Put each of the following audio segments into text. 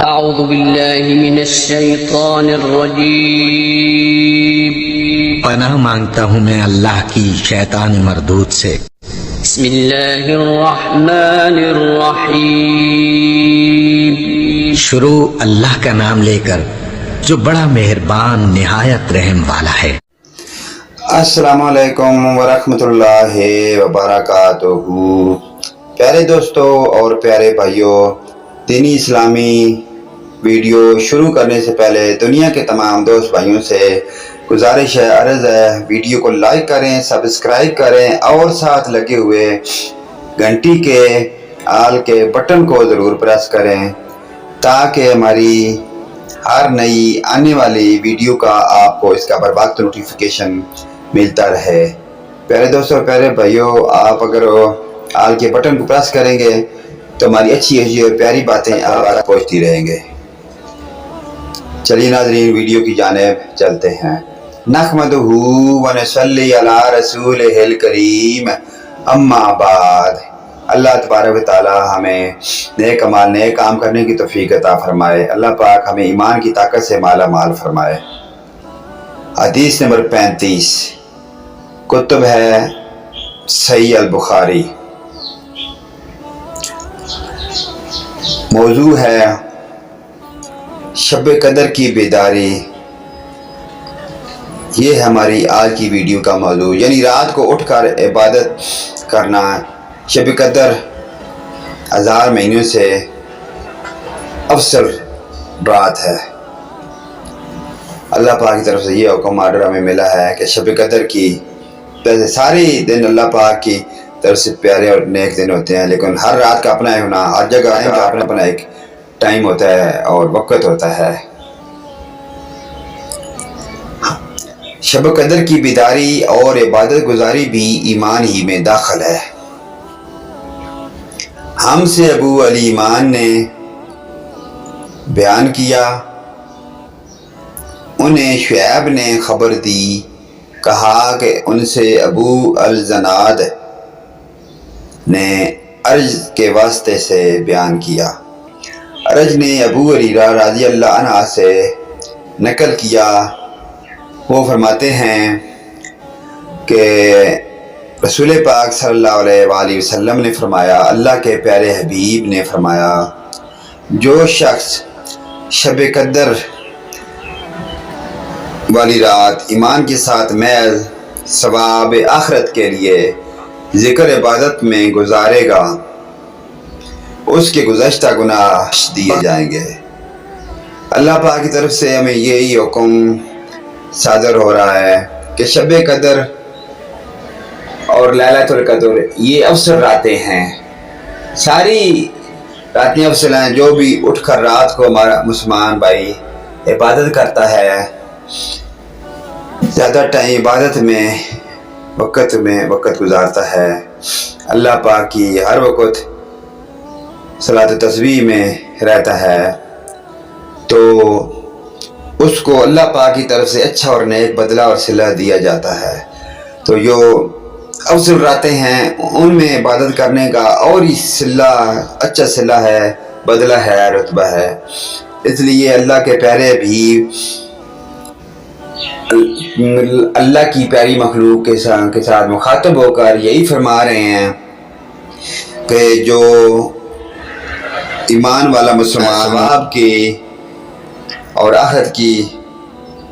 أعوذ بالله من الشيطان الرجيم پناہ مانگتا ہوں میں اللہ کی شیطان مردود سے۔ بسم الله الرحمن الرحيم شروع اللہ کا نام لے کر جو بڑا مہربان نہایت رحم والا ہے۔ السلام علیکم ورحمۃ اللہ وبرکاتہ۔ پیارے دوستوں اور پیارے بھائیوں، دینی اسلامی ویڈیو شروع کرنے سے پہلے دنیا کے تمام دوست بھائیوں سے گزارش ہے، عرض ہے، ویڈیو کو لائک کریں، سبسکرائب کریں اور ساتھ لگے ہوئے گھنٹی کے آل کے بٹن کو ضرور پریس کریں تاکہ ہماری ہر نئی آنے والی ویڈیو کا آپ کو اس کا بر وقت نوٹیفیکیشن ملتا رہے۔ پیارے دوستوں اور پیارے بھائیوں، آپ اگر آل کے بٹن کو پریس کریں گے تو ہماری اچھی اور پیاری باتیں آپ تک پہنچتی رہیں گے۔ چلیے ناظرین، ویڈیو کی جانب چلتے ہیں۔ نحمدہ ونصلی علی رسولہ الکریم، اما بعد۔ اللہ تبارک و تعالی ہمیں نیک اعمال نیک کام کرنے کی توفیق عطا فرمائے۔ اللہ پاک ہمیں ایمان کی طاقت سے مالا مال فرمائے۔ حدیث نمبر 35 کتب ہے صحیح البخاری۔ موضوع ہے شب قدر کی بیداری۔ یہ ہماری آج کی ویڈیو کا موضوع، یعنی رات کو اٹھ کر عبادت کرنا۔ شب قدر 1000 مہینوں سے افضل رات ہے۔ اللہ پاک کی طرف سے یہ حکم آرڈر ہمیں ملا ہے کہ شب قدر کی، ویسے سارے دن اللہ پاک کی طرف سے پیارے اور نیک دن ہوتے ہیں، لیکن ہر رات کا اپنا ہونا، ہر جگہ کا اپنا ایک ٹائم ہوتا ہے اور وقت ہوتا ہے۔ شب قدر کی بیداری اور عبادت گزاری بھی ایمان ہی میں داخل ہے۔ ہم سے ابو علی ایمان نے بیان کیا، انہیں شعیب نے خبر دی، کہا کہ ان سے ابو الزناد نے ارج کے واسطے سے بیان کیا۔ ارج نے ابو ہریرہ رضی اللہ عنہ سے نقل کیا، وہ فرماتے ہیں کہ رسول پاک صلی اللہ علیہ وآلہ وسلم نے فرمایا، اللہ کے پیارے حبیب نے فرمایا، جو شخص شب قدر والی رات ایمان کے ساتھ محض ثواب آخرت کے لیے ذکر عبادت میں گزارے گا، اس کے گزشتہ گناہ دیے جائیں گے۔ اللہ پاک کی طرف سے ہمیں یہی حکم صادر ہو رہا ہے کہ شب قدر اور لیلۃ القدر یہ افضل راتیں ہیں، ساری راتیں افضل ہیں۔ جو بھی اٹھ کر رات کو ہمارا مسلمان بھائی عبادت کرتا ہے، زیادہ ٹائم عبادت میں وقت گزارتا ہے، اللہ پاک کی ہر وقت صلاۃ و تسبیح میں رہتا ہے، تو اس کو اللہ پاک کی طرف سے اچھا اور نیک بدلہ اور صلہ دیا جاتا ہے۔ تو جو افضل راتیں ہیں ان میں عبادت کرنے کا اور ہی صلہ، اچھا صلہ ہے، بدلہ ہے، رتبہ ہے۔ اس لیے اللہ کے پیارے بھی اللہ کی پیاری مخلوق کے ساتھ مخاطب ہو کر یہی فرما رہے ہیں کہ جو ایمان والا مسلمان ثواب کے اور آخرت کی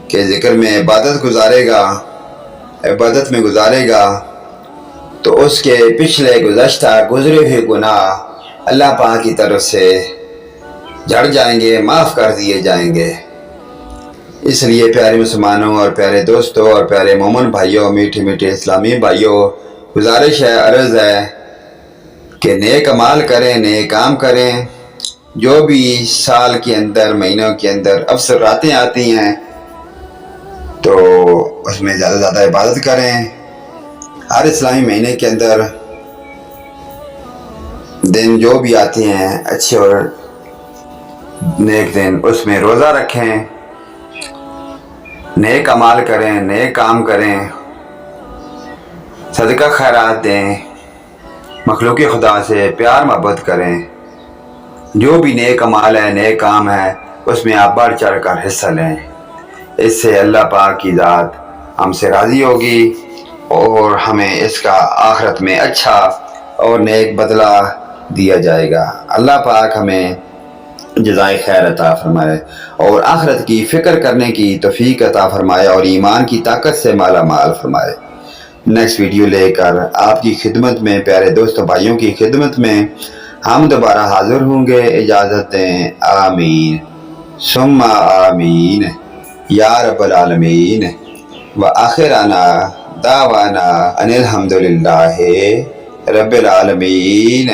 کے ذکر میں عبادت میں گزارے گا تو اس کے پچھلے گزشتہ گزرے ہوئے گناہ اللہ پاک کی طرف سے جھڑ جائیں گے، معاف کر دیے جائیں گے۔ اس لیے پیارے مسلمانوں اور پیارے دوستوں اور پیارے مومن بھائیوں، میٹھے میٹھے اسلامی بھائیوں، گزارش ہے، عرض ہے کہ نیک اعمال کریں، نیک کام کریں۔ جو بھی سال کے اندر، مہینوں کے اندر افضل راتیں آتی ہیں تو اس میں زیادہ سے زیادہ عبادت کریں۔ ہر اسلامی مہینے کے اندر دن جو بھی آتے ہیں اچھے اور نیک دن، اس میں روزہ رکھیں، نیک اعمال کریں، نیک کام کریں، صدقہ خیرات دیں، مخلوق خدا سے پیار محبت کریں۔ جو بھی نیک عمال ہے، نیک کام ہے، اس میں آپ بڑھ چڑھ کر حصہ لیں۔ اس سے اللہ پاک کی ذات ہم سے راضی ہوگی اور ہمیں اس کا آخرت میں اچھا اور نیک بدلہ دیا جائے گا۔ اللہ پاک ہمیں جزائے خیر عطا فرمائے اور آخرت کی فکر کرنے کی توفیق عطا فرمائے اور ایمان کی طاقت سے مالا مال فرمائے۔ نیکسٹ ویڈیو لے کر آپ کی خدمت میں، پیارے دوستوں بھائیوں کی خدمت میں ہم دوبارہ حاضر ہوں گے۔ اجازت دیں، آمین ثم آمین یا رب العالمین۔ وآخرنا دعوانا ان الحمدللہ رب العالمین۔